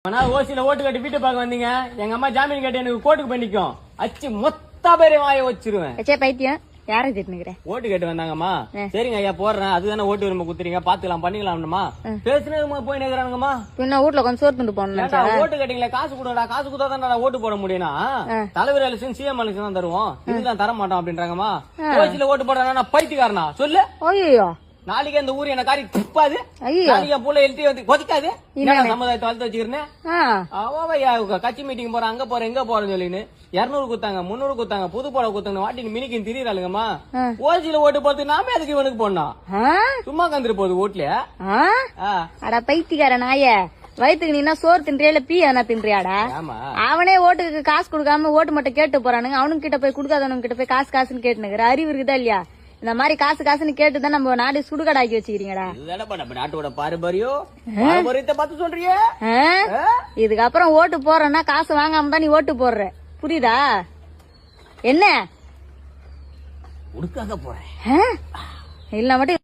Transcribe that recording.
ஓசில ஓட்டு கட்டி வீட்டு பார்க்க வந்தீங்க. எங்க அம்மா ஜாமீன் கட்டி எனக்கு கோர்ட்டுக்கு போய் நிக்கும். அச்சு மொத்த பேரை வாய வச்சிருவேன். பைத்தியம் யாரை திட்டுனுக்குறேன்? ஓட்டு கேட்டு வந்தாங்கம்மா. சரிங்க ஐயா போடுறேன். அதுதானே ஓட்டு விரும்ப குத்துறீங்க, பாத்துக்கலாம் பண்ணிக்கலாம்மா. பேசுனது போய் நேக்குறானுங்கம்மா. பின்ன வீட்டுல கொஞ்சம் சோறு துண்டு போடணும். ஓட்டு கேட்டீங்களா, காசு கொடுடா, காசு கொடுத்தாதான் ஓட்டு போட முடியும்னா தலைவர் எலெக்ஷன் சிஎம் எலெக்ஷன் தான் தருவோம், இதுதான் தர மாட்டோம் அப்படின்றாங்கம்மா. ஓசில ஓட்டு போடுறானா பைத்தியக்காரனா சொல்லு. ஐயோ நாளைக்கு அந்த ஊர் என்ன காரி துப்பாது, நாளைக்கு புள்ள எழுதி வந்து கொதிக்காது. சமுதாயத்தை வளர்த்து வச்சுக்கிறேன். கட்சி மீட்டிங் போறேன், அங்க போறேன் எங்க போறேன்னு சொல்லின்னு 200 குத்தாங்க, 300 குத்தாங்க, புது போட குத்தாங்க, வாட்டிக்கு மினிக்கு திரியிறாளுங்கம்மா. ஓசில ஓட்டு போட்டு நாமே அதுக்கு இவனுக்கு போடணும். சும்மா கந்துரு போகுது ஓட்டுல. அடா பைத்தியக்கார நாய, வயிற்றுக்கு நீ சோறு தின்றியா இல்ல பீ என்ன தின்றியாடா? அவனே ஓட்டுக்கு காசு கொடுக்காம ஓட்டு மட்டும் கேட்டு போறானுங்க. அவனுக்கு கிட்ட போய் குடுக்காதவனுக்கு கிட்ட போய் காசு காசுன்னு கேட்டுனுக்குற அறிவு இருக்குதா இல்லையா? இந்த மாதிரி காசு காசுன்னு கேட்டுதான் நம்ம நாடு சுடுகாடாக்கி வச்சுக்கிறீங்கடா. நாட்டோட பாரம்பரியத்தை பார்த்து சொல்றிய. இதுக்கப்புறம் ஓட்டு போறேன்னா காசு வாங்காம தான் நீ ஓட்டு போடுற, புரியுதா? என்ன உடுக்காக போறேன் இல்ல மட்டும்